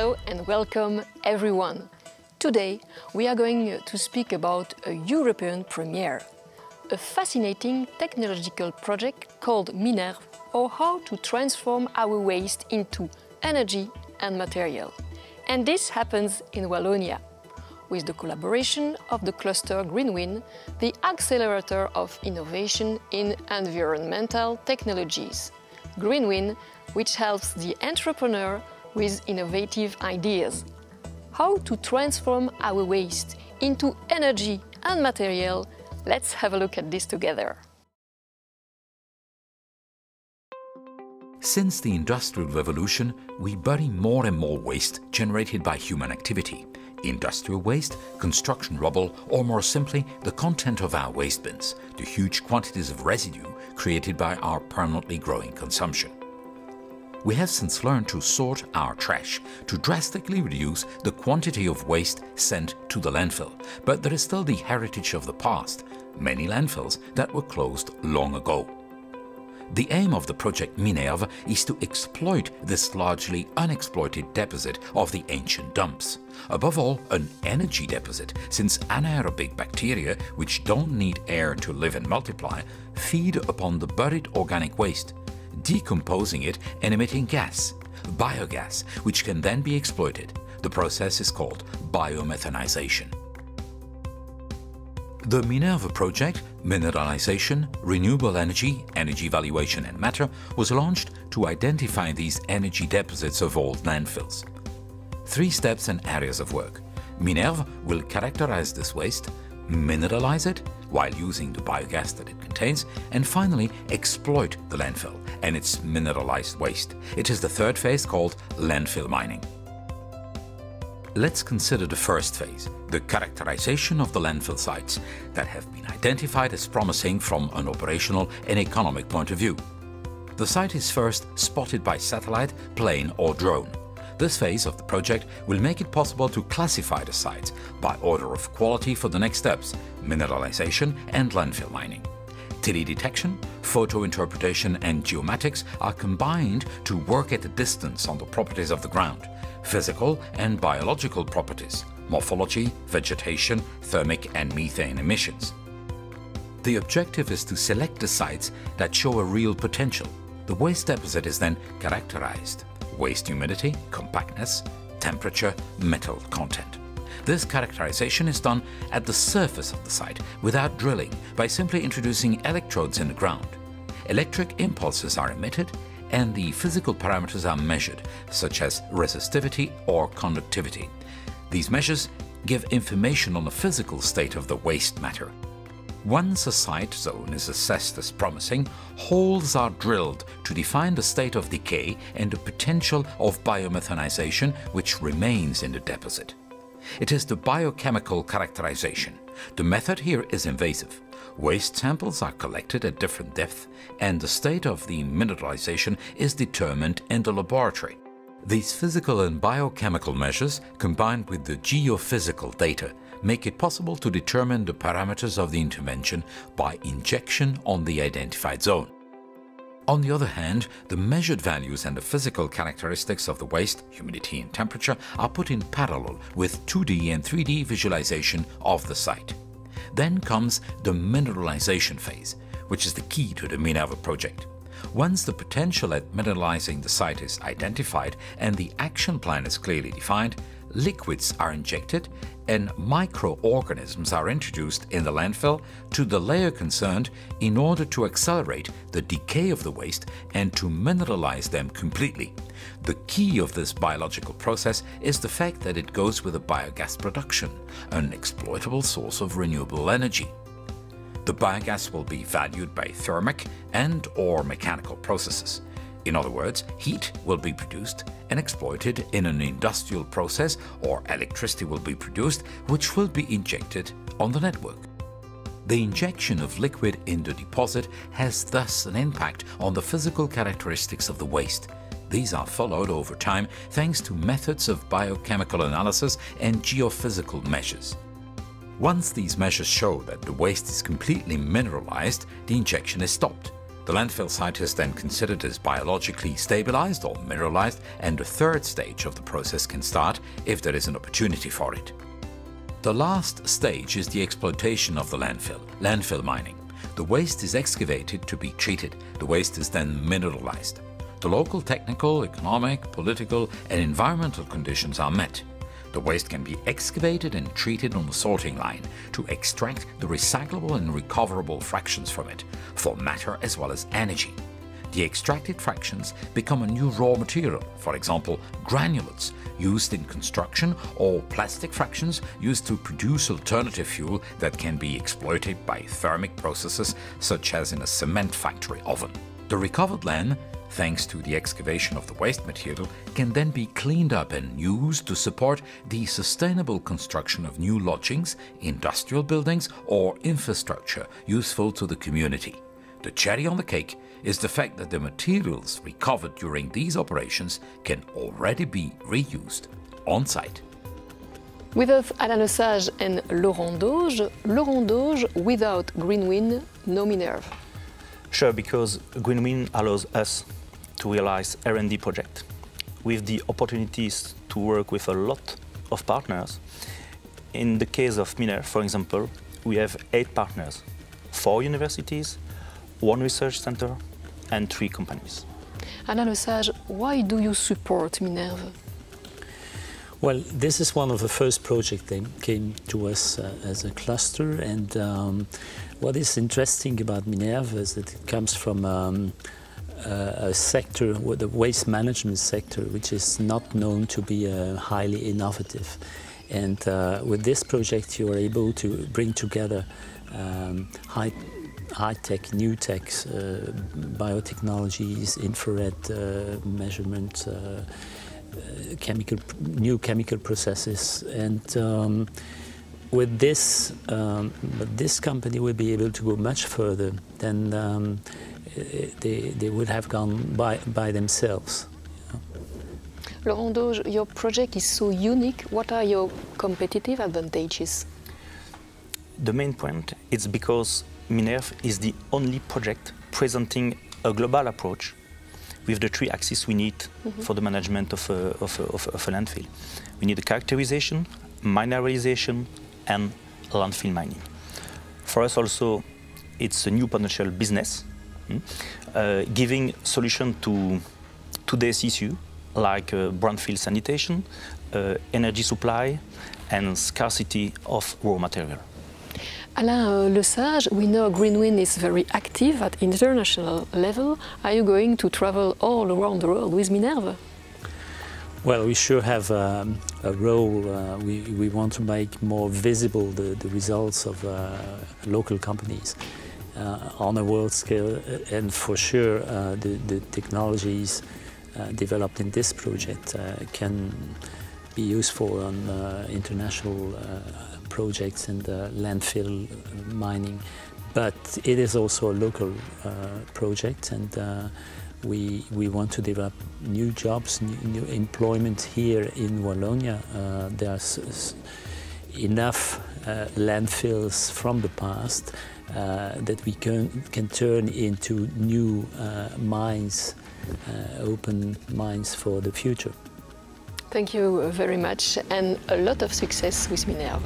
Hello and welcome everyone. Today we are going to speak about a European premiere, a fascinating technological project called MINERVE, or how to transform our waste into energy and material. And this happens in Wallonie, with the collaboration of the cluster GreenWin, the accelerator of innovation in environmental technologies. GreenWin, which helps the entrepreneur with innovative ideas. How to transform our waste into energy and material? Let's have a look at this together. Since the Industrial Revolution, we bury more and more waste generated by human activity. Industrial waste, construction rubble, or more simply, the content of our waste bins, the huge quantities of residue created by our permanently growing consumption. We have since learned to sort our trash to drastically reduce the quantity of waste sent to the landfill, but there is still the heritage of the past, many landfills that were closed long ago. The aim of the Project MINERVE is to exploit this largely unexploited deposit of the ancient dumps. Above all, an energy deposit, since anaerobic bacteria, which don't need air to live and multiply, feed upon the buried organic waste, decomposing it and emitting gas, biogas, which can then be exploited. The process is called biomethanization. The MINERVE project, Mineralization, Renewable Energy, Energy Valuation and Matter, was launched to identify these energy deposits of old landfills. 3 steps and areas of work. MINERVE will characterize this waste, mineralize it while using the biogas that it contains, and finally exploit the landfill and its mineralized waste. It is the 3rd phase called landfill mining. Let's consider the first phase, the characterization of the landfill sites that have been identified as promising from an operational and economic point of view. The site is first spotted by satellite, plane or drone. This phase of the project will make it possible to classify the sites by order of quality for the next steps, mineralization and landfill mining. TD detection, photo interpretation and geomatics are combined to work at a distance on the properties of the ground, physical and biological properties, morphology, vegetation, thermic and methane emissions. The objective is to select the sites that show a real potential. The waste deposit is then characterized. Waste humidity, compactness, temperature, metal content. This characterization is done at the surface of the site without drilling by simply introducing electrodes in the ground. Electric impulses are emitted and the physical parameters are measured, such as resistivity or conductivity. These measures give information on the physical state of the waste matter. Once a site zone is assessed as promising, holes are drilled to define the state of decay and the potential of biomethanization which remains in the deposit. It is the biochemical characterization. The method here is invasive. Waste samples are collected at different depths and the state of the mineralization is determined in the laboratory. These physical and biochemical measures, combined with the geophysical data, make it possible to determine the parameters of the intervention by injection on the identified zone. On the other hand, the measured values and the physical characteristics of the waste, humidity and temperature, are put in parallel with 2D and 3D visualization of the site. Then comes the mineralization phase, which is the key to the MINERVE project. Once the potential at mineralizing the site is identified and the action plan is clearly defined, liquids are injected and microorganisms are introduced in the landfill to the layer concerned in order to accelerate the decay of the waste and to mineralize them completely. The key of this biological process is the fact that it goes with a biogas production, an exploitable source of renewable energy. The biogas will be valued by thermic and/or mechanical processes. In other words, heat will be produced and exploited in an industrial process, or electricity will be produced, which will be injected on the network. The injection of liquid in the deposit has thus an impact on the physical characteristics of the waste. These are followed over time thanks to methods of biochemical analysis and geophysical measures. Once these measures show that the waste is completely mineralized, the injection is stopped. The The landfill site is then considered as biologically stabilized or mineralized, and the third stage of the process can start if there is an opportunity for it. The last stage is the exploitation of the landfill mining. The waste is excavated to be treated. The waste is then mineralized. The local technical, economic, political, and environmental conditions are met. The waste can be excavated and treated on the sorting line to extract the recyclable and recoverable fractions from it, for matter as well as energy. The extracted fractions become a new raw material, for example, granulates used in construction or plastic fractions used to produce alternative fuel that can be exploited by thermic processes such as in a cement factory oven. The recovered land, thanks to the excavation of the waste material, can then be cleaned up and used to support the sustainable construction of new lodgings, industrial buildings, or infrastructure useful to the community. The cherry on the cake is the fact that the materials recovered during these operations can already be reused on site. With us Alain Lesage and Laurent Dauge, without green wind, no MINérve. Sure, because green wind allows us to realize R&D projects with the opportunities to work with a lot of partners. In the case of MINérve, for example, we have 8 partners, 4 universities, 1 research center, and 3 companies. Alain Lesage, why do you support MINérve? Well, this is one of the first projects that came to us as a cluster, and what is interesting about MINérve is that it comes from a sector, the waste management sector, which is not known to be highly innovative. And with this project, you are able to bring together high-tech, new techs, biotechnologies, infrared measurement, new chemical processes, and with this, this company will be able to go much further than they would have gone by themselves. Laurent Dauge, your project is so unique. What are your competitive advantages? The main point is because MINérve is the only project presenting a global approach with the 3 axes we need for the management of a landfill. We need a characterization, mineralization, and landfill mining. For us also, it's a new potential business, giving solution to today's issue, like brownfield sanitation, energy supply, and scarcity of raw material. Alain Lesage, we know green wind is very active at international level. Are you going to travel all around the world with MINérve? Well, we sure have a role. We want to make more visible the results of local companies on a world scale, and for sure the technologies developed in this project can be useful on international projects and landfill mining, but it is also a local project, and we want to develop new jobs, new employment here in Wallonie. There's enough landfills from the past that we can turn into new mines, open mines for the future. Thank you very much, and a lot of success with MINérve.